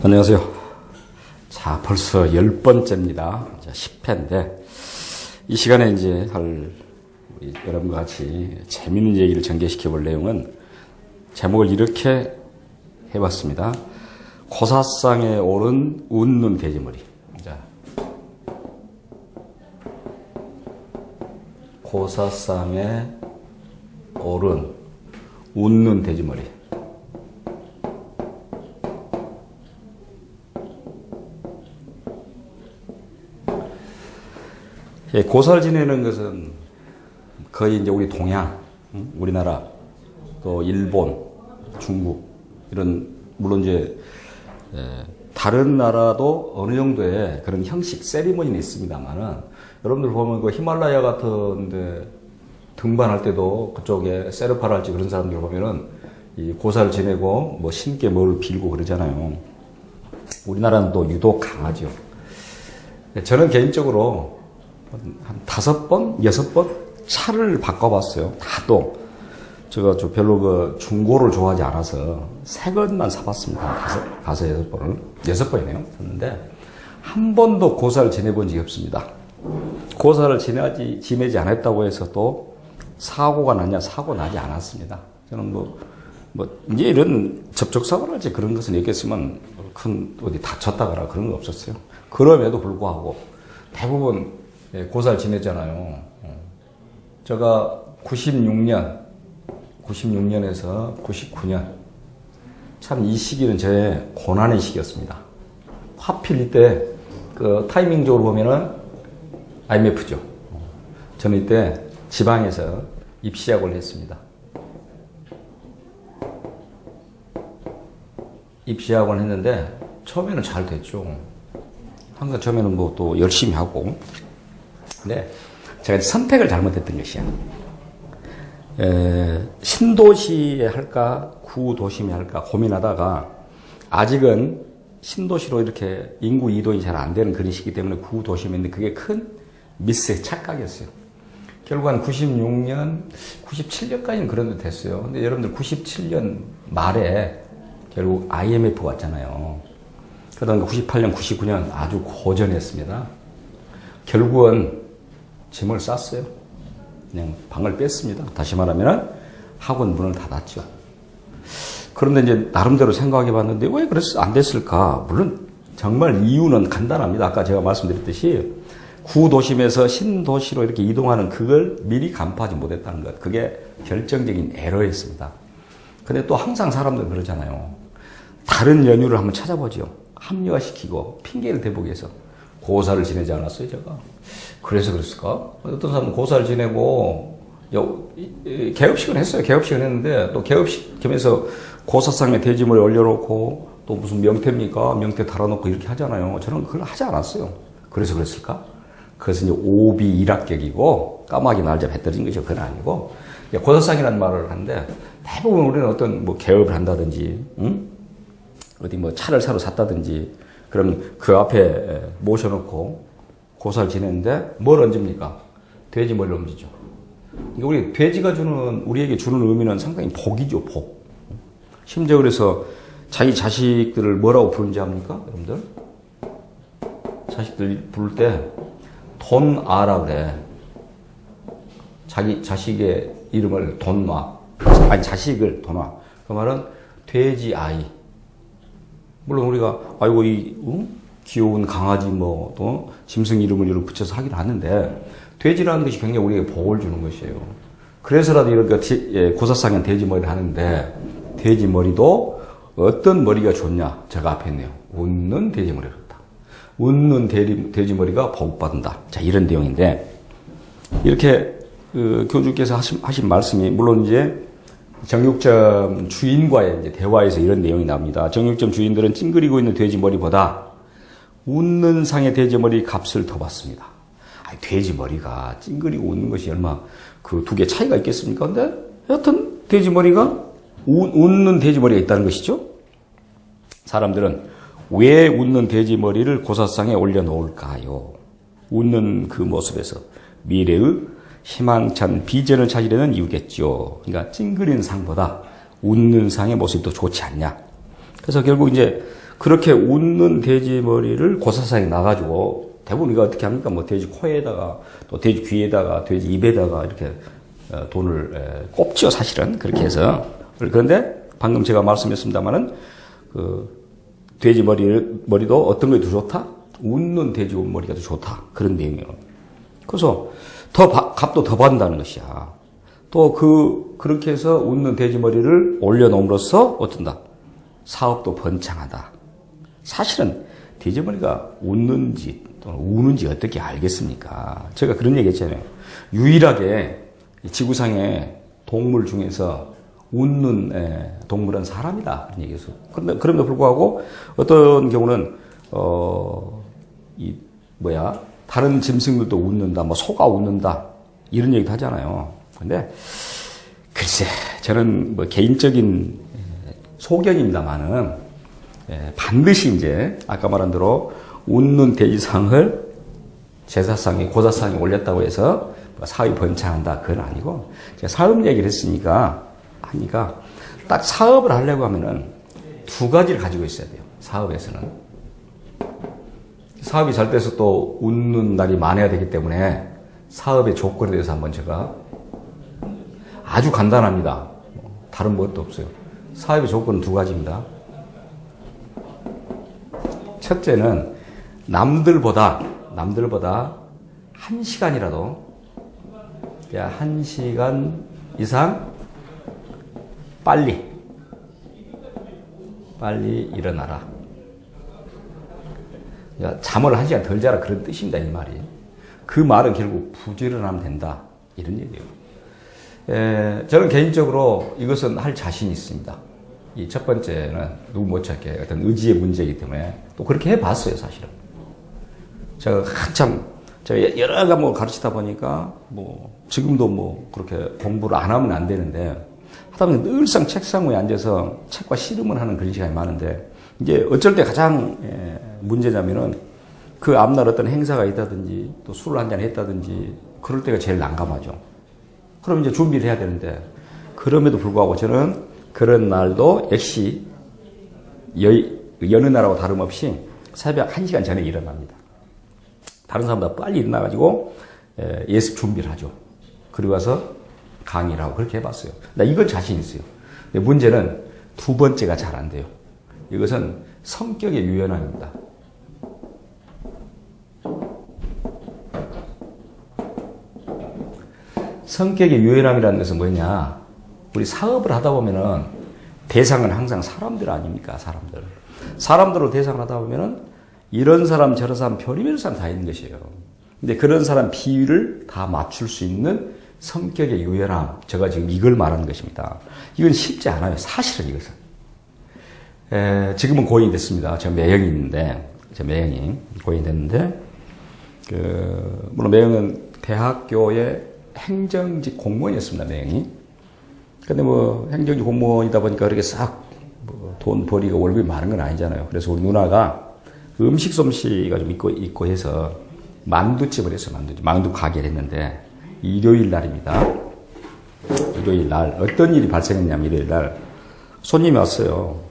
안녕하세요. 자, 벌써 10번째입니다. 10회인데, 이 시간에 이제 우리 여러분과 같이 재밌는 얘기를 전개시켜 볼 내용은 제목을 이렇게 해봤습니다. 고사상에 오른 웃는 돼지머리. 자, 고사상에 오른 웃는 돼지머리. 고사를 지내는 것은 거의 이제 우리 동양, 우리나라, 또 일본, 중국, 이런, 물론 이제, 다른 나라도 어느 정도의 그런 형식, 세리머니는 있습니다만은, 여러분들 보면 그 히말라야 같은 데 등반할 때도 그쪽에 세르파랄지 그런 사람들 보면은 이 고사를 지내고 뭐 신께 뭐를 빌고 그러잖아요. 우리나라는 또 유독 강하죠. 저는 개인적으로 한 5번, 6번 차를 바꿔봤어요. 다도 제가 별로 그 중고를 좋아하지 않아서 새 것만 사봤습니다. 가서 6번을 6번이네요. 샀는데 한 번도 고사를 지내본 적이 없습니다. 고사를 지내지 않았다고 해서 또 사고가 났냐? 사고 나지 않았습니다. 저는 이제 이런 접촉사고랄지 그런 것은 얘기했으면 큰 어디 다쳤다거나 그런 거 없었어요. 그럼에도 불구하고 대부분 고사를 지냈잖아요. 제가 96년에서 99년. 참 이 시기는 제 고난의 시기였습니다. 하필 이때 그 타이밍적으로 보면은 IMF죠. 저는 이때 지방에서 입시학을 했습니다. 입시학을 했는데 처음에는 잘 됐죠. 항상 처음에는 또 열심히 하고. 근데 제가 선택을 잘못했던 것이야. 신도시에 할까 구도심에 할까 고민하다가 아직은 신도시로 이렇게 인구 이동이 잘 안 되는 그런 시기 때문에 구도심인데 그게 큰 미스의 착각이었어요. 결국 한 96년, 97년까지는 그런 데 됐어요. 근데 여러분들 97년 말에 결국 IMF 왔잖아요. 그러다가 98년, 99년 아주 고전했습니다. 결국은 짐을 쌌어요. 그냥 방을 뺐습니다. 다시 말하면 학원 문을 닫았죠. 그런데 이제 나름대로 생각해 봤는데 왜 그래서 안 됐을까? 물론 정말 이유는 간단합니다. 아까 제가 말씀드렸듯이 구도심에서 신도시로 이렇게 이동하는 그걸 미리 간파하지 못했다는 것. 그게 결정적인 에러였습니다. 근데 또 항상 사람들은 그러잖아요. 다른 연유를 한번 찾아보죠. 합리화시키고 핑계를 대보기 위해서. 고사를 지내지 않았어요, 제가. 그래서 그랬을까? 어떤 사람은 고사를 지내고, 개업식은 했어요. 개업식은 했는데, 또 개업식 겸해서 고사상에 돼지머리 올려놓고, 또 무슨 명태입니까? 명태 달아놓고 이렇게 하잖아요. 저는 그걸 하지 않았어요. 그래서 그랬을까? 그래서 이제 오비 일합격이고, 까마귀 날잡 해 떨어진 것이 그건 아니고, 고사상이라는 말을 하는데, 대부분 우리는 어떤 개업을 한다든지, 어디 차를 사러 샀다든지, 그러면 그 앞에 모셔놓고 고사를 지내는데 뭘 얹습니까? 돼지 머리를 얹죠. 그러니까 우리 돼지가 우리에게 주는 의미는 상당히 복이죠, 복. 심지어 그래서 자기 자식들을 뭐라고 부르는지 압니까? 여러분들? 자식들 부를 때 돈아라 그래. 자기 자식의 이름을 돈마. 아니, 자식을 돈아. 그 말은 돼지 아이. 물론 우리가 귀여운 강아지 또 짐승 이름을 이렇게 붙여서 하긴 하는데 돼지라는 것이 굉장히 우리에게 복을 주는 것이에요. 그래서라도 이렇게 고사상엔 돼지머리를 하는데 돼지머리도 어떤 머리가 좋냐? 제가 앞에 있네요. 웃는 돼지머리가 좋다. 웃는 돼지머리가 복받는다. 자, 이런 내용인데 이렇게 교주께서 하신 말씀이 물론 이제 정육점 주인과의 이제 대화에서 이런 내용이 나옵니다. 정육점 주인들은 찡그리고 있는 돼지머리보다 웃는 상의 돼지머리 값을 더 받습니다. 돼지머리가 찡그리고 웃는 것이 얼마 그 두 개 차이가 있겠습니까? 근데 여하튼 돼지머리가 웃는 돼지머리가 있다는 것이죠. 사람들은 왜 웃는 돼지머리를 고사상에 올려놓을까요? 웃는 그 모습에서 미래의 희망찬 비전을 찾으려는 이유겠죠. 그러니까 찡그리는 상보다 웃는 상의 모습이 더 좋지 않냐. 그래서 결국 이제 그렇게 웃는 돼지 머리를 고사상에 놔가지고 대부분 우리가 어떻게 합니까? 뭐 돼지 코에다가 또 돼지 귀에다가 돼지 입에다가 이렇게 돈을 꼽죠, 사실은. 그렇게 해서. 그런데 방금 제가 말씀했습니다만은 그 돼지 머리도 어떤 게 더 좋다? 웃는 돼지 머리가 더 좋다. 그런 내용이에요. 그래서 값도 더 받는다는 것이야. 또 그렇게 해서 웃는 돼지 머리를 올려놓음으로써 어떤다? 사업도 번창하다. 사실은 돼지 머리가 웃는지 또는 우는지 어떻게 알겠습니까? 제가 그런 얘기 했잖아요. 유일하게 지구상의 동물 중에서 웃는 동물은 사람이다. 그런 얘기했어. 그럼에도 불구하고 어떤 경우는, 다른 짐승들도 웃는다, 뭐 소가 웃는다, 이런 얘기도 하잖아요. 근데, 글쎄, 저는 뭐 개인적인 소견입니다만은, 반드시 이제, 아까 말한 대로 웃는 돼지상을 제사상에, 고사상에 올렸다고 해서 사업이 번창한다. 그건 아니고, 제가 사업 얘기를 했으니까, 딱 사업을 하려고 하면은 두 가지를 가지고 있어야 돼요. 사업에서는. 사업이 잘 돼서 또 웃는 날이 많아야 되기 때문에 사업의 조건에 대해서 한번 제가 아주 간단합니다. 다른 것도 없어요. 사업의 조건은 두 가지입니다. 첫째는 남들보다 1시간이라도, 1시간 이상 빨리 일어나라. 잠을 1시간 덜 자라, 그런 뜻입니다, 이 말이. 그 말은 결국 부지런하면 된다, 이런 얘기예요. 저는 개인적으로 이것은 할 자신이 있습니다. 이 첫 번째는 누구 못찾게 어떤 의지의 문제이기 때문에 또 그렇게 해봤어요, 사실은. 제가 여러 과목을 가르치다 보니까 지금도 그렇게 공부를 안 하면 안 되는데, 하다 보니 늘상 책상 위에 앉아서 책과 씨름을 하는 그런 시간이 많은데, 이제 어쩔 때 가장 문제냐면은 그 앞날 어떤 행사가 있다든지 또 술을 한잔 했다든지 그럴 때가 제일 난감하죠. 그럼 이제 준비를 해야 되는데, 그럼에도 불구하고 저는 그런 날도 역시 여느 날하고 다름없이 새벽 1시간 전에 일어납니다. 다른 사람보다 빨리 일어나가지고 예습 준비를 하죠. 그리고 와서 강의를 하고 그렇게 해봤어요. 나 이건 자신 있어요. 근데 문제는 두 번째가 잘 안 돼요. 이것은 성격의 유연함입니다. 성격의 유연함이라는 것은 뭐냐? 우리 사업을 하다 보면은 대상은 항상 사람들 아닙니까? 사람들로 대상을 하다 보면은 이런 사람 저런 사람 별의별 사람 다 있는 것이에요. 근데 그런 사람 비율을 다 맞출 수 있는 성격의 유연함, 제가 지금 이걸 말하는 것입니다. 이건 쉽지 않아요. 사실은 이것은. 지금은 고인이 됐습니다. 저 매형이 있는데, 고인이 됐는데, 물론 매형은 대학교의 행정직 공무원이었습니다, 매형이. 근데 행정직 공무원이다 보니까 그렇게 돈 벌이고 월급이 많은 건 아니잖아요. 그래서 우리 누나가 음식 솜씨가 좀 있고 해서 만두집을 했어요, 만두 가게를 했는데, 일요일 날입니다. 일요일 날 어떤 일이 발생했냐면, 일요일 날 손님이 왔어요.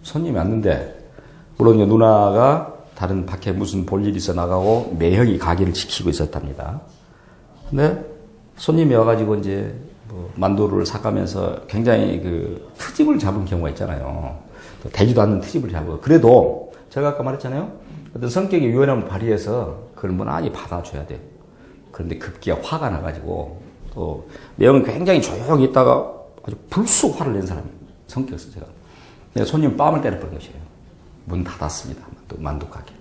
손님이 왔는데, 물론 누나가 다른 밖에 무슨 볼 일이 있어 나가고 매형이 가게를 지키고 있었답니다. 근데 손님이 와가지고 이제 만두를 사가면서 굉장히 트집을 잡은 경우가 있잖아요. 또 되지도 않는 트집을 잡고. 그래도 제가 아까 말했잖아요. 어떤 성격의 유연함을 발휘해서 그걸 무난히 받아줘야 돼요. 그런데 급기야 화가 나가지고, 또 매형은 굉장히 조용히 있다가 아주 불쑥 화를 낸 사람이에요. 성격에서 제가. 내가 손님 뺨을 때려버린 것이에요. 문 닫았습니다. 만두 가게.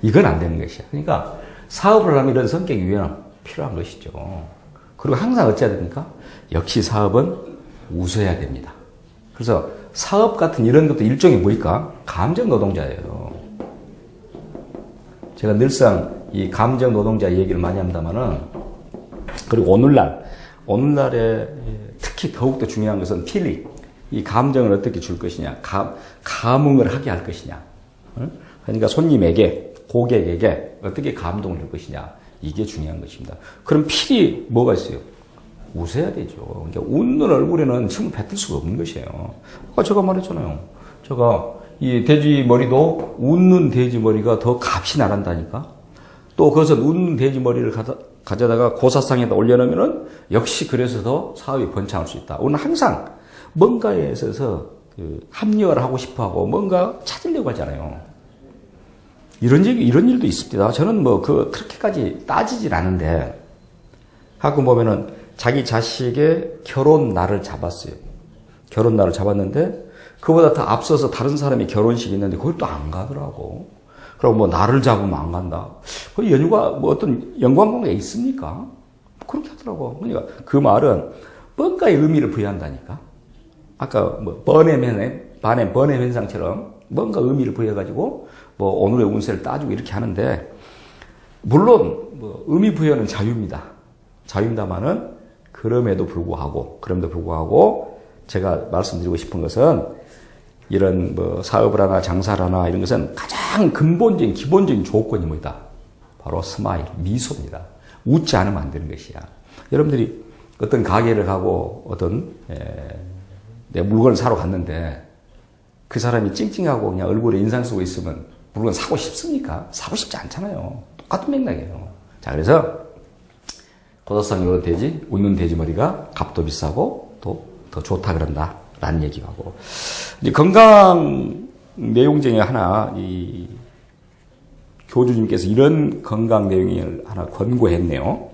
이건 안 되는 것이야. 그러니까 사업을 하면 이런 성격 유연함 필요한 것이죠. 그리고 항상 어찌해야 됩니까? 역시 사업은 웃어야 됩니다. 그래서 사업 같은 이런 것도 일종의 뭐일까? 감정 노동자예요. 제가 늘상 이 감정 노동자 얘기를 많이 합니다만은, 그리고 오늘날에 특히 더욱더 중요한 것은 필링. 이 감정을 어떻게 줄 것이냐, 감흥을 하게 할 것이냐. 그러니까 손님에게, 고객에게 어떻게 감동을 줄 것이냐. 이게 중요한 것입니다. 그럼 필히 뭐가 있어요? 웃어야 되죠. 그러니까 웃는 얼굴에는 침을 뱉을 수가 없는 것이에요. 아까 제가 말했잖아요. 제가 이 돼지 머리도 웃는 돼지 머리가 더 값이 나간다니까. 또 그것은 웃는 돼지 머리를 가져다가 고사상에다 올려놓으면은 역시 그래서 더 사업이 번창할 수 있다. 오늘 항상 뭔가에 있어서 합리화를 하고 싶어 하고 뭔가 찾으려고 하잖아요. 이런 일도 있습니다. 저는 그렇게까지 따지질 않은데, 가끔 보면은 자기 자식의 결혼 날을 잡았어요. 결혼 날을 잡았는데, 그보다 더 앞서서 다른 사람이 결혼식이 있는데, 거기 또 안 가더라고. 그리고 날을 잡으면 안 간다. 그 연유가 어떤 연관관계가 있습니까? 그렇게 하더라고. 그러니까 그 말은 뭔가의 의미를 부여한다니까. 아까 반의 번외 현상처럼 뭔가 의미를 부여해가지고 오늘의 운세를 따지고 이렇게 하는데, 물론 의미 부여는 자유입니다. 자유입니다만은 그럼에도 불구하고 제가 말씀드리고 싶은 것은 이런 사업을 하나 장사를 하나 이런 것은 가장 근본적인 기본적인 조건이 뭐다? 바로 스마일, 미소입니다. 웃지 않으면 안 되는 것이야. 여러분들이 어떤 가게를 가고 내 물건을 사러 갔는데 그 사람이 찡찡하고 그냥 얼굴에 인상 쓰고 있으면 물건 사고 싶습니까? 사고 싶지 않잖아요. 똑같은 맥락이에요. 자, 그래서 고도상으로 웃는 돼지 머리가 값도 비싸고 또 더 좋다 그런다 라는 얘기하고, 이제 건강 내용 중에 하나 이 교주님께서 이런 건강 내용을 하나 권고했네요.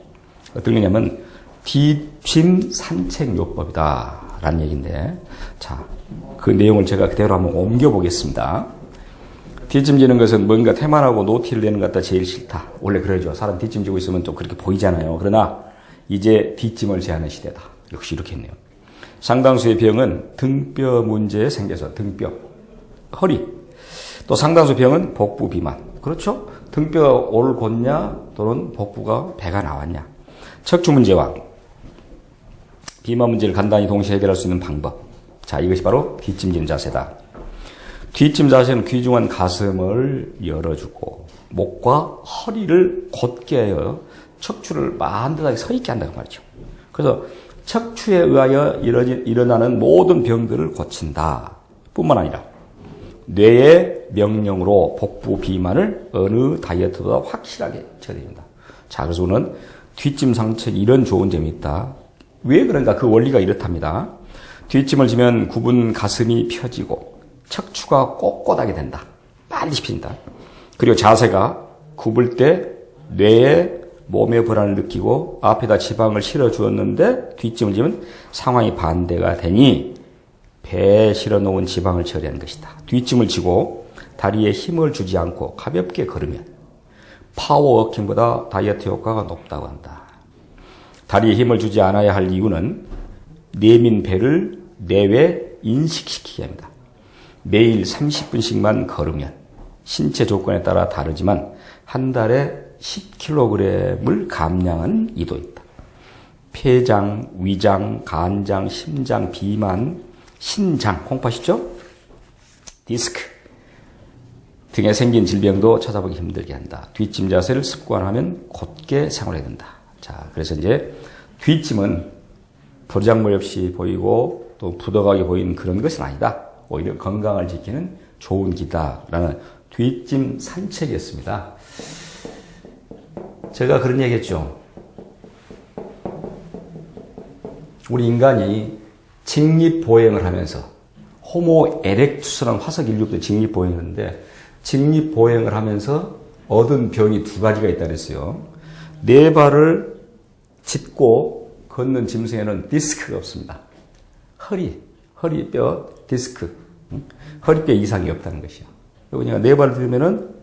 어떤 거냐면 뒷짐 산책요법이다 라는 얘기인데, 자, 그 내용을 제가 그대로 한번 옮겨보겠습니다. 뒷짐 지는 것은 뭔가 태만하고 노티를 내는 것 같다 제일 싫다. 원래 그러죠. 사람 뒷짐 지고 있으면 좀 그렇게 보이잖아요. 그러나 이제 뒷짐을 제하는 시대다. 역시 이렇게 했네요. 상당수의 병은 등뼈 문제에 생겨서 등뼈, 허리. 또 상당수 병은 복부 비만. 그렇죠? 등뼈가 올곧냐 또는 복부가 배가 나왔냐. 척추 문제와 비만 문제를 간단히 동시에 해결할 수 있는 방법. 자, 이것이 바로 뒷짐진 자세다. 뒷짐 자세는 귀중한 가슴을 열어주고 목과 허리를 곧게 하여 척추를 만듯하게 서 있게 한다고 말이죠. 그래서 척추에 의하여 일어나는 모든 병들을 고친다. 뿐만 아니라 뇌의 명령으로 복부 비만을 어느 다이어트보다 확실하게 처리해준다. 자, 그래서 오늘 뒷짐 상책이 이런 좋은 점이 있다. 왜 그런가? 그 원리가 이렇답니다. 뒷짐을 지면 굽은 가슴이 펴지고 척추가 꼿꼿하게 된다. 빨리 펴진다. 그리고 자세가 굽을 때 뇌에 몸의 불안을 느끼고 앞에다 지방을 실어 주었는데 뒷짐을 지면 상황이 반대가 되니 배에 실어 놓은 지방을 처리하는 것이다. 뒷짐을 지고 다리에 힘을 주지 않고 가볍게 걸으면 파워워킹보다 다이어트 효과가 높다고 한다. 다리에 힘을 주지 않아야 할 이유는 내민 배를 내외 인식시키게 합니다. 매일 30분씩만 걸으면 신체 조건에 따라 다르지만 한 달에 10kg을 감량한 이도 있다. 폐장, 위장, 간장, 심장, 비만, 신장, 콩팥이죠? 디스크 등에 생긴 질병도 찾아보기 힘들게 한다. 뒷짐 자세를 습관하면 곧게 생활해야 된다. 자, 그래서 이제 뒷짐은 도장물 없이 보이고 또 부덕하게 보이는 그런 것은 아니다. 오히려 건강을 지키는 좋은 기다라는 뒷짐 산책이었습니다. 제가 그런 얘기 했죠. 우리 인간이 직립보행을 하면서 호모 에렉투스라는 화석 인류부터 직립보행을 하는데 직립보행을 하면서 얻은 병이 두 가지가 있다 그랬어요. 네 발을 짚고 걷는 짐승에는 디스크가 없습니다. 허리뼈 디스크, 허리뼈 이상이 없다는 것이요. 그리고 네 발을 들면은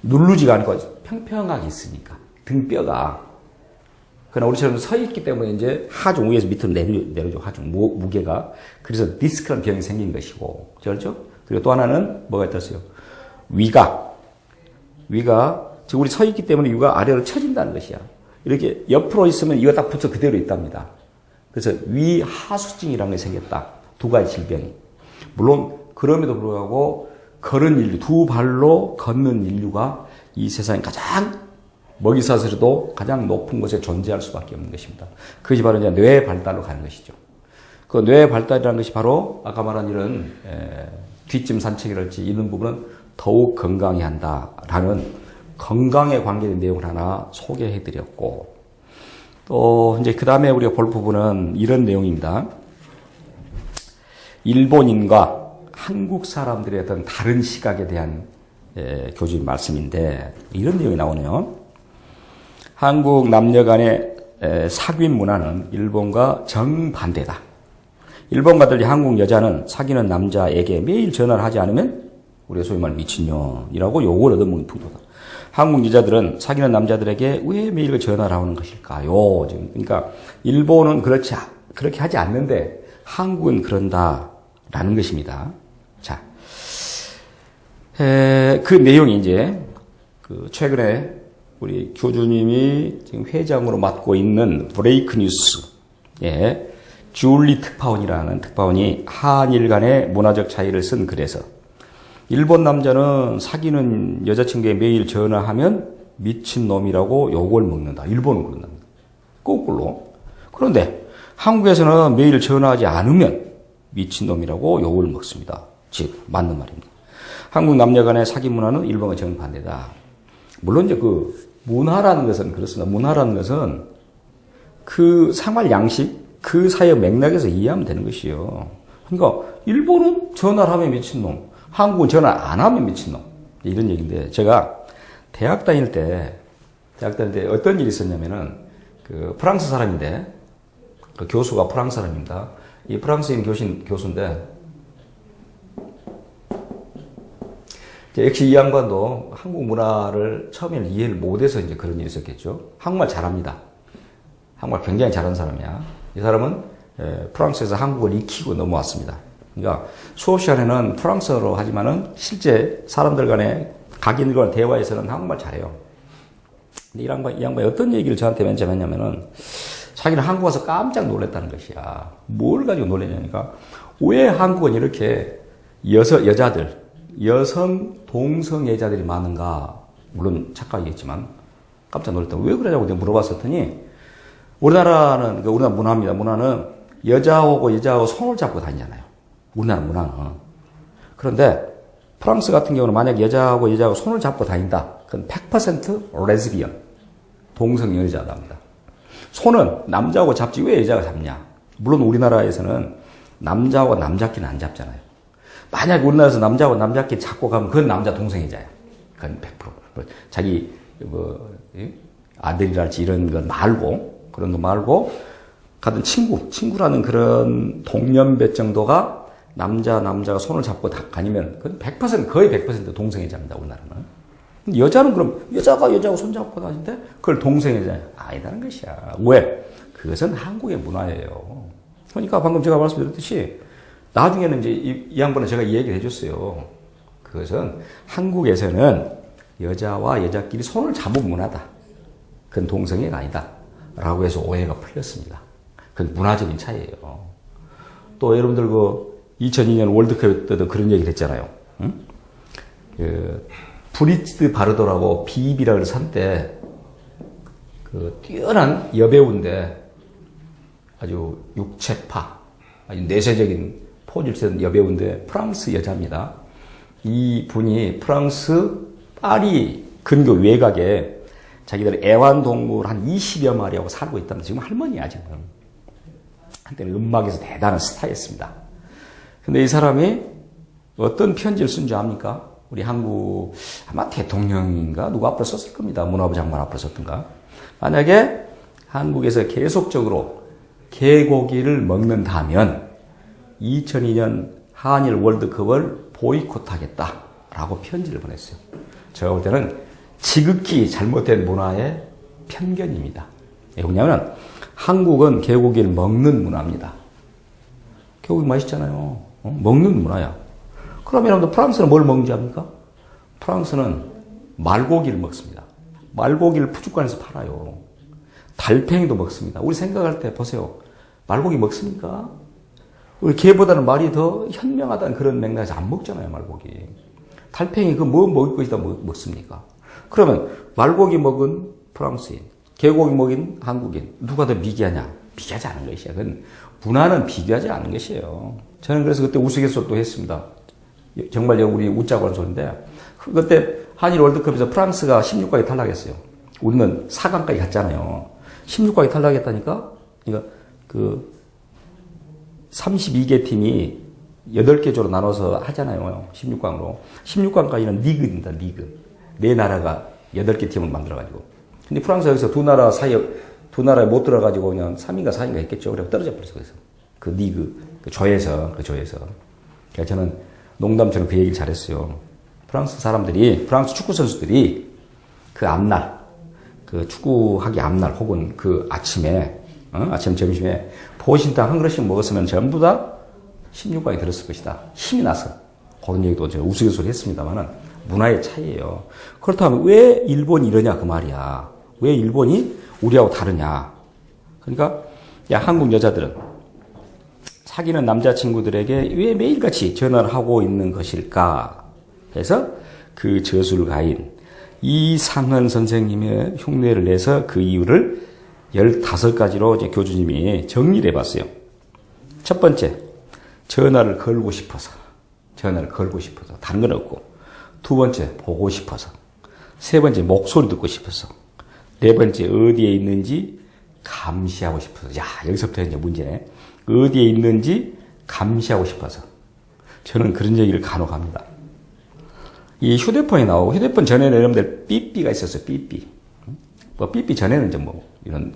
누르지가 않고 평평하게 있으니까 등뼈가. 그러나 우리처럼 서 있기 때문에 이제 하중 위에서 밑으로 내려줘 하중 무게가. 그래서 디스크라는 병이 생긴 것이고, 그렇죠? 그리고 또 하나는 뭐가 있었어요? 위가 즉 우리 서 있기 때문에 위가 아래로 처진다는 것이야. 이렇게 옆으로 있으면 이거 딱 붙어 그대로 있답니다. 그래서 위하수증이라는 게 생겼다. 두 가지 질병이. 물론 그럼에도 불구하고 걸은 인류, 두 발로 걷는 인류가 이 세상에 가장 먹이사슬에도 가장 높은 곳에 존재할 수밖에 없는 것입니다. 그것이 바로 이제 뇌 발달로 가는 것이죠. 그 뇌 발달이라는 것이 바로 아까 말한 이런 뒷짐 산책이랄지 이런 부분은 더욱 건강해야 한다라는 건강에 관계된 내용을 하나 소개해 드렸고, 또 이제 그 다음에 우리가 볼 부분은 이런 내용입니다. 일본인과 한국 사람들의 어떤 다른 시각에 대한 교주의 말씀인데, 이런 내용이 나오네요. 한국 남녀 간의 사귐 문화는 일본과 정반대다. 일본과 달리 한국 여자는 사귀는 남자에게 매일 전화를 하지 않으면 우리가 소위 말 미친년이라고 욕을 얻어먹는 풍토다. 한국 여자들은 사귀는 남자들에게 왜 매일 전화를 하는 것일까요? 지금 그러니까 일본은 그렇게 하지 않는데 한국은 그런다라는 것입니다. 자, 그 내용이 이제 최근에 우리 교주님이 지금 회장으로 맡고 있는 브레이크 뉴스에 줄리 특파원이라는 특파원이 한일 간의 문화적 차이를 쓴 글에서 일본 남자는 사귀는 여자친구에 매일 전화하면 미친놈이라고 욕을 먹는다. 일본은 그런다. 거꾸로. 그런데 한국에서는 매일 전화하지 않으면 미친놈이라고 욕을 먹습니다. 즉 맞는 말입니다. 한국 남녀 간의 사귐 문화는 일본과 정반대다. 물론 이제 문화라는 것은 그렇습니다. 문화라는 것은 그 생활 양식, 그 사회 맥락에서 이해하면 되는 것이요. 그러니까 일본은 전화를 하면 미친놈, 한국은 전화 안 하면 미친놈, 이런 얘기인데, 제가 대학 다닐 때 어떤 일이 있었냐면은 프랑스 사람인데 그 교수가 프랑스 사람입니다. 이 프랑스인 교수인데 역시 이 양반도 한국 문화를 처음에는 이해를 못해서 이제 그런 일이 있었겠죠. 한국말 잘합니다. 한국말 굉장히 잘하는 사람이야. 이 사람은 프랑스에서 한국을 익히고 넘어왔습니다. 그러니까 수업 시간에는 프랑스어로 하지만은 실제 사람들 간에 각인들 간의 대화에서는 한국말 잘해요. 근데 이 양반이 어떤 얘기를 저한테 맨 처음 했냐면은 자기는 한국 와서 깜짝 놀랐다는 것이야. 뭘 가지고 놀랐냐니까 왜 한국은 이렇게 여성 동성애자들이 많은가? 물론 착각이겠지만 깜짝 놀랐다. 왜 그러냐고 내가 물어봤었더니 우리나라 문화입니다. 문화는 여자하고 손을 잡고 다니잖아요. 우리나라 문화는. 그런데 프랑스 같은 경우는 만약 여자하고 손을 잡고 다닌다. 그건 100% 레즈비언. 동성연애자다 합니다. 손은 남자하고 잡지 왜 여자가 잡냐? 물론 우리나라에서는 남자하고 남자끼리는 안 잡잖아요. 만약 우리나라에서 남자하고 남자끼리 잡고 가면 그건 남자 동성애자야. 그건 100%. 자기 아들이랄지 이런 거 말고 같은 친구라는 그런 동년배 정도가 남자가 손을 잡고 다니면 그건 100% 거의 100% 동성애자입니다. 우리나라는. 여자는 그럼 여자하고 손잡고 다니는데 그걸 동성애자 아니다는 것이야. 왜? 그것은 한국의 문화예요. 그러니까 방금 제가 말씀드렸듯이 나중에는 이제 이 양반은 제가 이 얘기를 해줬어요. 그것은 한국에서는 여자와 여자끼리 손을 잡은 문화다. 그건 동성애가 아니다. 라고 해서 오해가 풀렸습니다. 그건 문화적인 차이예요. 또 여러분들 2002년 월드컵 때도 그런 얘기를 했잖아요. 응? 브리치드 바르도라고 비비라고 해서 한때 뛰어난 여배우인데 아주 육체파, 아주 내세적인 포즈를 쓰는 여배우인데 프랑스 여자입니다. 이 분이 프랑스 파리 근교 외곽에 자기들 애완동물 한 20여 마리하고 살고 있다는 지금 할머니야 지금. 한때는 음악에서 대단한 스타였습니다. 근데 이 사람이 어떤 편지를 쓴 줄 압니까? 우리 한국 아마 대통령인가 누가 앞으로 썼을 겁니다. 문화부 장관 앞으로 썼던가. 만약에 한국에서 계속적으로 개고기를 먹는다면 2002년 한일 월드컵을 보이콧하겠다라고 편지를 보냈어요. 제가 볼 때는 지극히 잘못된 문화의 편견입니다. 왜 그러냐면 한국은 개고기를 먹는 문화입니다. 개고기 맛있잖아요. 먹는 문화야. 그러면 여러분들 프랑스는 뭘 먹는지 압니까? 프랑스는 말고기를 먹습니다. 말고기를 푸주간에서 팔아요. 달팽이도 먹습니다. 우리 생각할 때 보세요. 말고기 먹습니까? 우리 개보다는 말이 더 현명하다는 그런 맥락에서 안 먹잖아요, 말고기. 달팽이 뭐 먹을 것이다 먹습니까? 그러면 말고기 먹은 프랑스인, 개고기 먹인 한국인, 누가 더 미개하냐? 비교하지 않은 것이야. 그건 문화는 비교하지 않는 것이에요. 저는 그래서 그때 우스갯소리도 했습니다. 정말 우리 웃자고 하는 소리인데, 그때 한일 월드컵에서 프랑스가 16강에 탈락했어요. 우리는 4강까지 갔잖아요. 16강에 탈락했다니까? 그러니까 32개 팀이 8개 조로 나눠서 하잖아요. 16강으로. 16강까지는 리그입니다, 리그. 네 나라가 8개 팀을 만들어가지고. 근데 프랑스가 여기서 두 나라에 못 들어가지고 그냥 3위가 4위가 했겠죠. 그래서 떨어져 버렸어, 그래서. 그 리그, 그 조에서. 그래서 저는 농담처럼 그 얘기를 잘했어요. 프랑스 축구 선수들이 그 앞날, 그 축구하기 앞날 혹은 그 아침에, 아침 점심에 보신탕 한 그릇씩 먹었으면 전부 다 16강에 들었을 것이다. 힘이 나서. 그런 얘기도 제가 우스갯소리 했습니다만은 문화의 차이예요. 그렇다면 왜 일본이 이러냐 그 말이야. 왜 일본이 우리하고 다르냐. 그러니까 야, 한국 여자들은 사귀는 남자친구들에게 왜 매일같이 전화를 하고 있는 것일까 해서 그 저술가인 이상헌 선생님의 흉내를 내서 그 이유를 15가지로 이제 교주님이 정리를 해봤어요. 첫 번째, 전화를 걸고 싶어서. 다른 건 없고. 두 번째, 보고 싶어서. 세 번째, 목소리 듣고 싶어서. 네 번째, 어디에 있는지 감시하고 싶어서. 야, 여기서부터 이제 문제네. 어디에 있는지 감시하고 싶어서. 저는 그런 얘기를 간혹 합니다. 이 휴대폰이 나오고, 휴대폰 전에는 여러분들 삐삐가 있었어요, 삐삐. 뭐, 삐삐 전에는 이제 뭐, 이런,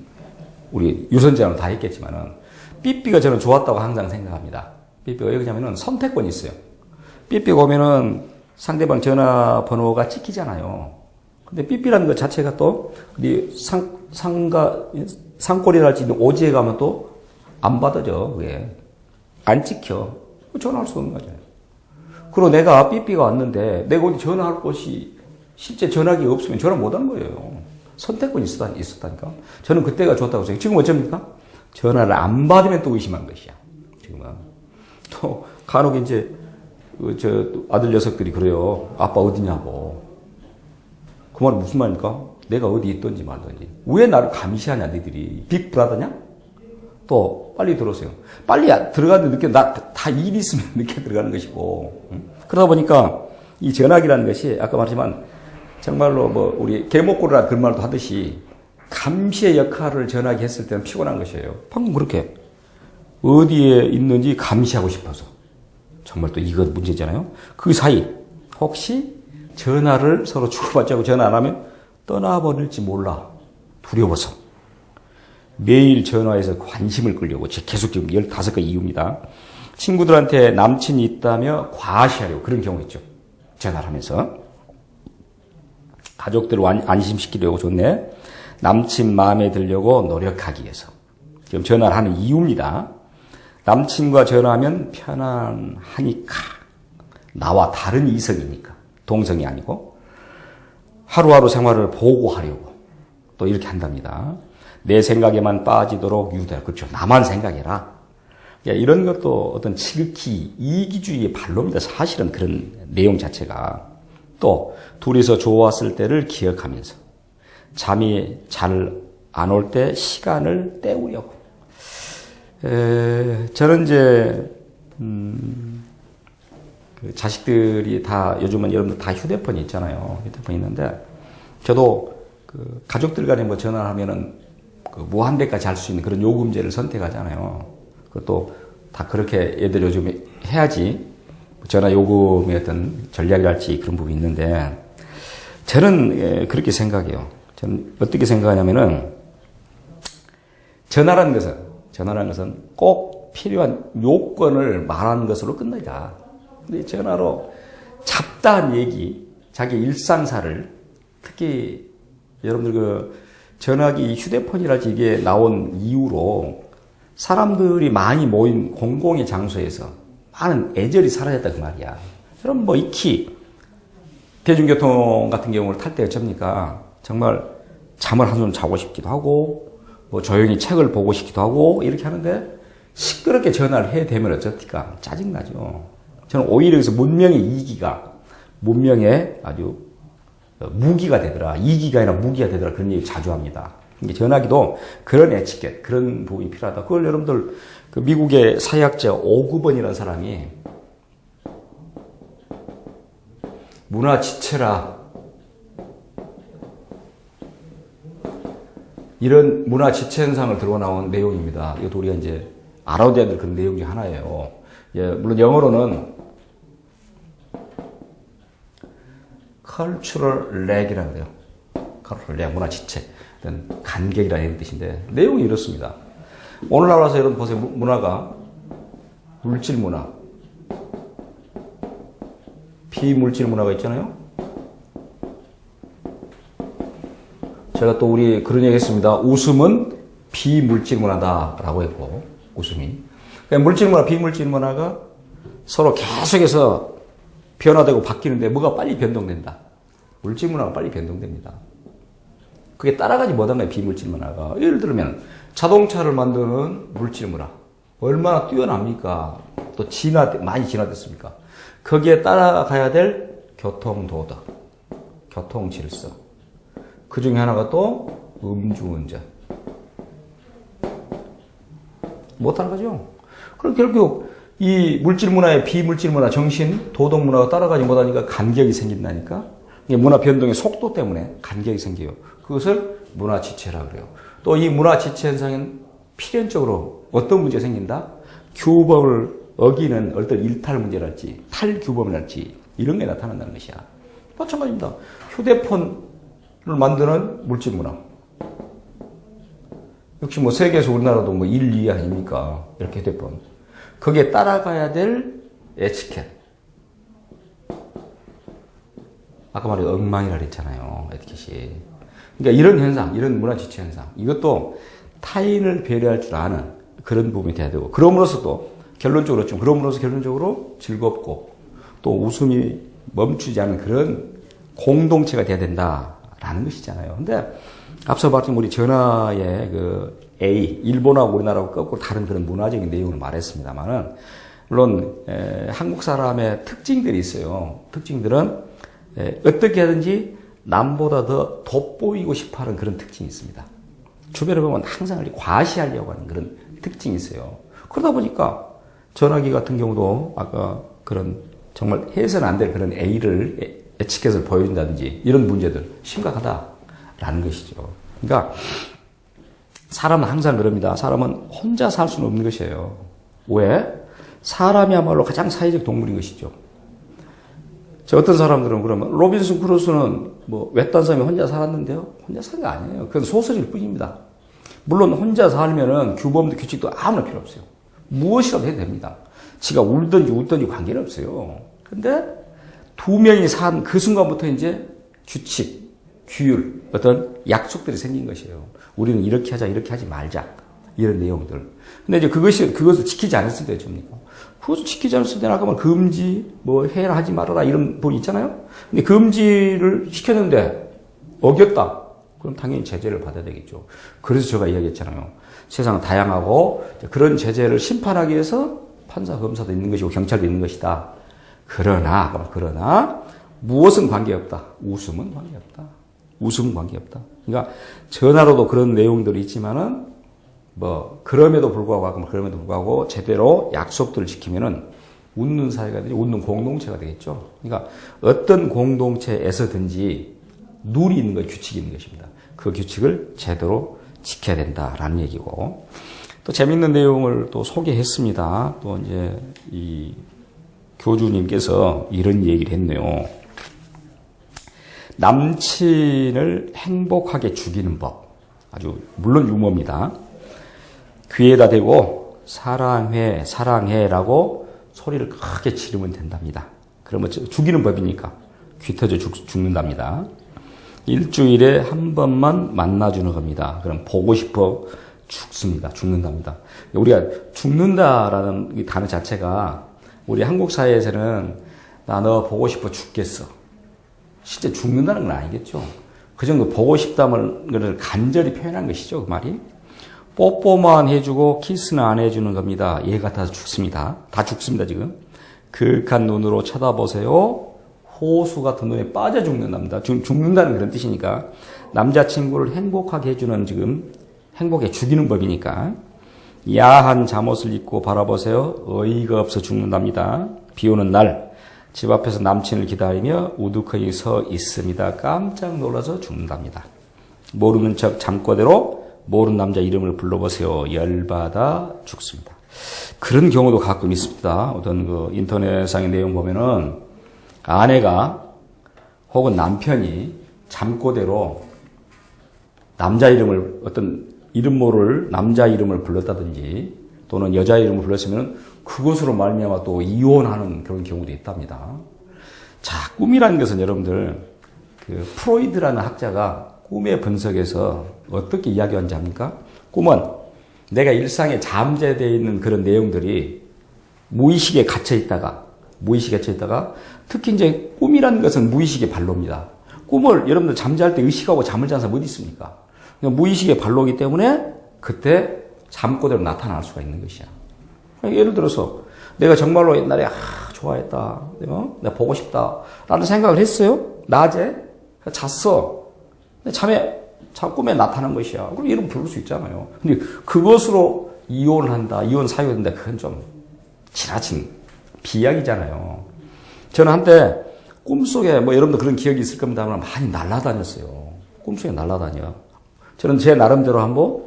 우리 유선전화는 다 했겠지만은, 삐삐가 저는 좋았다고 항상 생각합니다. 삐삐가 왜 그러냐면은 선택권이 있어요. 삐삐가 오면은 상대방 전화번호가 찍히잖아요. 근데 삐삐라는 것 자체가 또, 우리 산골이랄지 오지에 가면 또 안 받아져, 그게. 안 찍혀. 전화할 수 없는 거잖아요. 그리고 내가 삐삐가 왔는데, 내가 어디 전화할 곳이 실제 전화기가 없으면 전화 못 하는 거예요. 선택권이 있었다니까. 저는 그때가 좋다고 생각해요. 지금 어쩝니까? 전화를 안 받으면 또 의심한 것이야. 지금은. 또, 간혹 이제, 저 아들 녀석들이 그래요. 아빠 어디냐고. 그 말은 무슨 말입니까? 내가 어디 있던지 말던지. 왜 나를 감시하냐, 너희들이. 빅브라더냐? 또 빨리 들어오세요. 빨리 들어가는데 늦게 다 일 있으면 늦게 들어가는 것이고. 그러다 보니까 이 전화기라는 것이 아까 말했지만 정말로 뭐 우리 개목고르라 그런 말도 하듯이 감시의 역할을 전화기 했을 때는 피곤한 것이에요. 방금 그렇게 어디에 있는지 감시하고 싶어서. 정말 또 이거 문제잖아요. 그 사이 혹시 전화를 서로 주고받지 않고 전화 안 하면 떠나버릴지 몰라. 두려워서. 매일 전화해서 관심을 끌려고 계속 지금 15가지 이유입니다. 친구들한테 남친이 있다며 과시하려고 그런 경우 있죠. 전화를 하면서. 가족들을 안심시키려고 좋네. 남친 마음에 들려고 노력하기 위해서. 지금 전화를 하는 이유입니다. 남친과 전화하면 편안하니까. 나와 다른 이성이니까. 동성이 아니고. 하루하루 생활을 보고하려고. 또 이렇게 한답니다. 내 생각에만 빠지도록 유도해. 그렇죠. 나만 생각해라. 이런 것도 어떤 지극히 이기주의의 발로입니다. 사실은 그런 내용 자체가. 또 둘이서 좋았을 때를 기억하면서 잠이 잘 안 올 때 시간을 때우려고. 저는 이제 그 자식들이 다 요즘은 여러분들 다 휴대폰이 있잖아요. 휴대폰이 있는데 저도 그 가족들 간에 뭐 전화하면은 그 무한대까지 할 수 있는 그런 요금제를 선택하잖아요. 그것도 다 그렇게 애들 요즘에 해야지 전화 요금의 어떤 전략이랄지 그런 부분이 있는데 저는 그렇게 생각해요. 저는 어떻게 생각하냐면은 전화라는 것은 꼭 필요한 요건을 말하는 것으로 끝나자. 근데 전화로 잡다한 얘기, 자기 일상사를 특히 여러분들 그 전화기 휴대폰이랄지 이게 나온 이후로 사람들이 많이 모인 공공의 장소에서 많은 애절이 사라졌다 그 말이야. 여러분 뭐 익히 대중교통 같은 경우를 탈 때 어쩝니까? 정말 잠을 한숨 자고 싶기도 하고 뭐 조용히 책을 보고 싶기도 하고 이렇게 하는데 시끄럽게 전화를 해대면 어쩔까? 짜증나죠. 저는 오히려 여기서 문명의 이기가 문명의 아주 무기가 되더라. 이기가 아니라 무기가 되더라. 그런 얘기 자주 합니다. 전화기도 그런 에티켓, 그런 부분이 필요하다. 그걸 여러분들, 그 미국의 사회학자 오구번이라는 사람이 문화 지체라. 이런 문화 지체 현상을 들고 나온 내용입니다. 이것도 우리가 이제 알아둬야 될 그런 내용 중 하나예요. 예, 물론 영어로는 cultural lag이라고 그래요. cultural lag, 문화 지체. 어떤 간격이라는 뜻인데, 내용이 이렇습니다. 오늘날에서 여러분 보세요. 문화가 물질 문화, 비물질 문화가 있잖아요. 제가 또 우리 그런 얘기 했습니다. 웃음은 비물질 문화다라고 했고, 웃음이. 그러니까 물질 문화, 비물질 문화가 서로 계속해서 변화되고 바뀌는데 뭐가 빨리 변동된다. 물질 문화가 빨리 변동됩니다. 그게 따라가지 못한 비물질 문화가. 예를 들면 자동차를 만드는 물질 문화. 얼마나 뛰어납니까? 또 많이 진화됐습니까? 거기에 따라가야 될 교통도덕, 교통질서. 그 중에 하나가 또 음주운전. 못 따라가죠? 그럼 결국 이 물질 문화의 비물질 문화, 정신, 도덕 문화가 따라가지 못하니까 간격이 생긴다니까? 문화 변동의 속도 때문에 간격이 생겨요. 그것을 문화 지체라 그래요. 또 이 문화 지체 현상은 필연적으로 어떤 문제가 생긴다? 규범을 어기는 어떤 일탈 문제랄지, 탈규범이랄지, 이런 게 나타난다는 것이야. 마찬가지입니다. 휴대폰을 만드는 물질 문화. 역시 뭐 세계에서 우리나라도 뭐 1, 2위 아닙니까? 이렇게 휴대폰. 거기에 따라가야 될 에티켓. 아까 말한 엉망이라 그랬잖아요. 에티켓이. 그러니까 이런 현상, 이런 문화 지체 현상. 이것도 타인을 배려할 줄 아는 그런 부분이 돼야 되고, 그럼으로써 또 결론적으로 즐겁고 또 웃음이 멈추지 않는 그런 공동체가 돼야 된다라는 것이잖아요. 근데 앞서 봤던 우리 전하의 그 A, 일본하고 우리나라하고 거꾸로 다른 그런 문화적인 내용을 말했습니다만은, 물론 한국 사람의 특징들이 있어요. 특징들은 어떻게 하든지 남보다 더 돋보이고 싶어하는 그런 특징이 있습니다. 주변에 보면 항상 과시하려고 하는 그런 특징이 있어요. 그러다 보니까 전화기 같은 경우도 아까 그런 정말 해서는 안 될 그런 A를 에티켓을 보여준다든지 이런 문제들 심각하다라는 것이죠. 그러니까 사람은 항상 그럽니다. 사람은 혼자 살 수는 없는 것이에요. 왜? 사람이야말로 가장 사회적 동물인 것이죠. 어떤 사람들은 그러면 로빈슨 크루소는 뭐 외딴 섬에 혼자 살았는데요. 혼자 산 게 아니에요. 그건 소설일 뿐입니다. 물론 혼자 살면은 규범도 규칙도 아무나 필요 없어요. 무엇이라도 해도 됩니다. 지가 울든지 웃든지 관계는 없어요. 근데 두 명이 산 그 순간부터 이제 규칙, 규율, 어떤 약속들이 생긴 것이에요. 우리는 이렇게 하자, 이렇게 하지 말자. 이런 내용들. 근데 이제 그것을 지키지 않았을 때 줍니까? 그것을 지키지 않았을 때는 아까 말 금지, 뭐 해라, 하지 말아라, 이런 부분 있잖아요? 근데 금지를 시켰는데 어겼다. 그럼 당연히 제재를 받아야 되겠죠. 그래서 제가 이야기했잖아요. 세상은 다양하고 그런 제재를 심판하기 위해서 판사, 검사도 있는 것이고 경찰도 있는 것이다. 그러나 무엇은 관계없다. 웃음은 관계없다. 웃음은 관계없다. 그러니까 전화로도 그런 내용들이 있지만은 그럼에도 불구하고 제대로 약속들을 지키면은 웃는 사회가 되지, 웃는 공동체가 되겠죠. 그러니까 어떤 공동체에서든지 룰이 있는 것, 규칙이 있는 것입니다. 그 규칙을 제대로 지켜야 된다라는 얘기고, 또 재밌는 내용을 또 소개했습니다. 또 이제 이 교주님께서 이런 얘기를 했네요. 남친을 행복하게 죽이는 법. 아주 물론 유머입니다. 귀에다 대고 사랑해라고 소리를 크게 지르면 된답니다. 그러면 죽이는 법이니까 귀 터져 죽는답니다. 일주일에 한 번만 만나주는 겁니다. 그럼 보고 싶어 죽는답니다. 우리가 죽는다라는 이 단어 자체가 우리 한국 사회에서는 나 너 보고 싶어 죽겠어. 실제 죽는다는 건 아니겠죠. 그 정도 보고 싶다는 걸 간절히 표현한 것이죠. 그 말이. 뽀뽀만 해주고 키스는 안 해주는 겁니다. 얘 같아서 죽습니다. 다 죽습니다, 지금. 그윽한 눈으로 쳐다보세요. 호수 같은 눈에 빠져 죽는답니다. 죽는다는 그런 뜻이니까. 남자친구를 행복하게 해주는 지금 행복에 죽이는 법이니까. 야한 잠옷을 입고 바라보세요. 어이가 없어 죽는답니다. 비 오는 날 집 앞에서 남친을 기다리며 우두커니 서 있습니다. 깜짝 놀라서 죽는답니다. 모르는 척 잠꼬대로 모르는 남자 이름을 불러보세요. 열받아 죽습니다. 그런 경우도 가끔 있습니다. 어떤 그 인터넷상의 내용 보면은 아내가 혹은 남편이 잠꼬대로 남자 이름을 어떤 이름 모를 남자 이름을 불렀다든지 또는 여자 이름을 불렀으면 그것으로 말미암아 또 이혼하는 그런 경우도 있답니다. 자, 꿈이라는 것은 여러분들 그 프로이드라는 학자가 꿈의 분석에서 어떻게 이야기하는지 압니까? 꿈은 내가 일상에 잠재되어 있는 그런 내용들이 무의식에 갇혀 있다가 특히 이제 꿈이라는 것은 무의식의 발로입니다. 꿈을 여러분들 잠잘 때 의식하고 잠을 자는 사람 어디 있습니까? 무의식의 발로이기 때문에 그때 잠꼬대로 나타날 수가 있는 것이야. 예를 들어서 내가 정말로 옛날에 좋아했다, 내가 보고 싶다 라는 생각을 했어요. 낮에 잤어. 꿈에 나타난 것이야. 그럼 이름 부를 수 있잖아요. 근데 그것으로 이혼을 한다, 이혼 사유가 된다, 그건 좀 지나친 비약이잖아요. 저는 한때 꿈속에 여러분도 그런 기억이 있을 겁니다만 많이 날아다녔어요. 꿈속에 날아다녀. 저는 제 나름대로 한번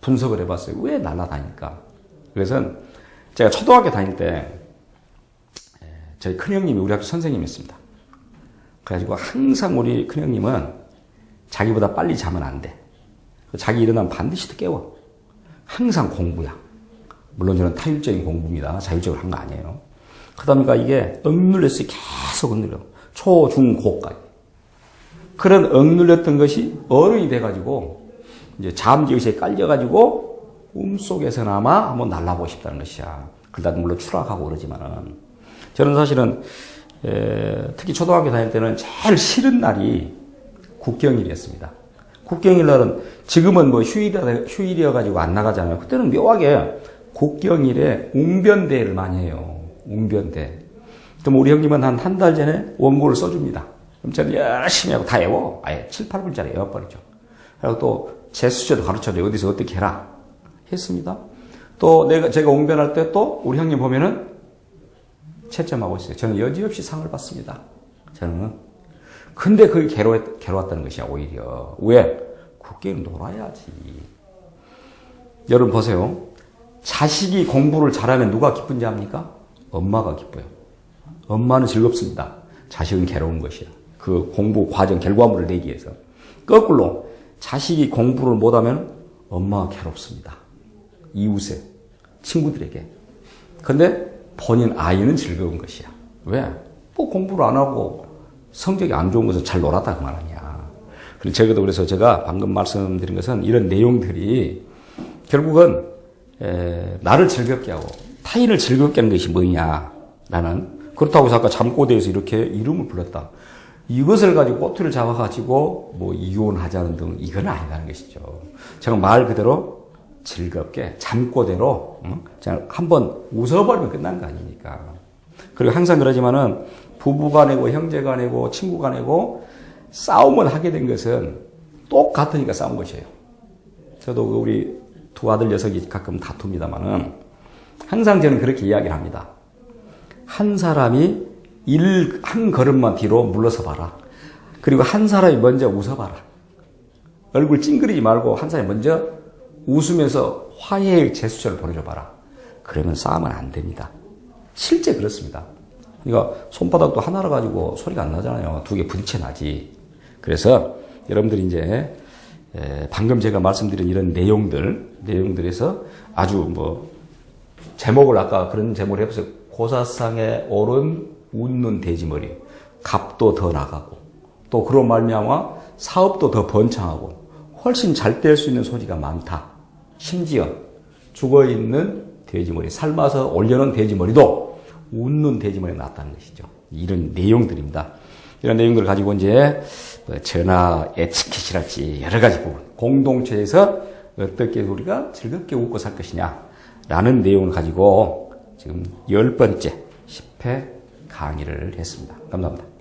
분석을 해봤어요. 왜 날아다닐까? 그래서 제가 초등학교 다닐 때 저희 큰형님이 우리 학교 선생님이었습니다. 그래가지고 항상 우리 큰형님은 자기보다 빨리 자면 안 돼. 자기 일어나면 반드시 또 깨워. 항상 공부야. 물론 저는 타율적인 공부입니다. 자율적으로 한 거 아니에요. 그러다 보니까 이게 억눌렸어요. 계속 억눌려. 초, 중, 고까지. 그런 억눌렸던 것이 어른이 돼가지고 이제 잠재의식에 깔려가지고 꿈속에서나마 한번 날아보고 싶다는 것이야. 그러다 물론 추락하고 그러지만은 저는 사실은 특히 초등학교 다닐 때는 제일 싫은 날이 국경일이었습니다. 국경일 날은 지금은 휴일이어가지고 안 나가잖아요. 그때는 묘하게 국경일에 웅변대회를 많이 해요. 웅변대. 그럼 우리 형님은 한 달 전에 원고를 써줍니다. 그럼 저는 열심히 하고 다 외워. 아예 7, 8분짜리 외워버리죠. 그리고 또 제 수제도 가르쳐줘요. 어디서 어떻게 해라. 했습니다. 또 제가 웅변할 때 또 우리 형님 보면은 채점하고 있어요. 저는 여지없이 상을 받습니다. 저는. 근데 그게 괴로웠다는 것이야, 오히려. 왜? 국경은 놀아야지. 여러분 보세요. 자식이 공부를 잘하면 누가 기쁜지 압니까? 엄마가 기뻐요. 엄마는 즐겁습니다. 자식은 괴로운 것이야. 그 공부 과정 결과물을 내기 위해서. 거꾸로 자식이 공부를 못하면 엄마가 괴롭습니다. 이웃에, 친구들에게. 근데 본인 아이는 즐거운 것이야. 왜? 공부를 안 하고 성적이 안 좋은 것은 잘 놀았다 그 말 아니야. 그래서 제가 방금 말씀드린 것은 이런 내용들이 결국은 나를 즐겁게 하고 타인을 즐겁게 하는 것이 뭐냐라는, 그렇다고 해서 아까 잠꼬대에서 이렇게 이름을 불렀다. 이것을 가지고 꼬투리를 잡아가지고 이혼하자는 등 이건 아니라는 것이죠. 제가 말 그대로 즐겁게 잠꼬대로 한번 웃어버리면 끝난 거 아닙니까? 그리고 항상 그러지만은 부부 간이고 형제 간이고 친구 간이고 싸움을 하게 된 것은 똑같으니까 싸운 것이에요. 저도 우리 두 아들 녀석이 가끔 다툽니다만은 항상 저는 그렇게 이야기를 합니다. 한 사람이 한 걸음만 뒤로 물러서 봐라. 그리고 한 사람이 먼저 웃어봐라. 얼굴 찡그리지 말고 한 사람이 먼저 웃으면서 화해의 제스처를 보내줘 봐라. 그러면 싸움은 안 됩니다. 실제 그렇습니다. 그러니까 손바닥도 하나로 가지고 소리가 안 나잖아요. 두 개 부딪혀 나지. 그래서 여러분들이 이제 방금 제가 말씀드린 이런 내용들에서 아주 제목을 아까 그런 제목을 해보세요. 고사상에 오른 웃는 돼지머리. 값도 더 나가고 또 그로 말미암아 사업도 더 번창하고 훨씬 잘 될 수 있는 소지가 많다. 심지어 죽어있는 돼지머리, 삶아서 올려놓은 돼지머리도 웃는 돼지머리가 낫다는 것이죠. 이런 내용들입니다. 이런 내용들을 가지고 이제 전화 에티켓이랄지 여러 가지 부분, 공동체에서 어떻게 우리가 즐겁게 웃고 살 것이냐라는 내용을 가지고 지금 10번째 10회 강의를 했습니다. 감사합니다.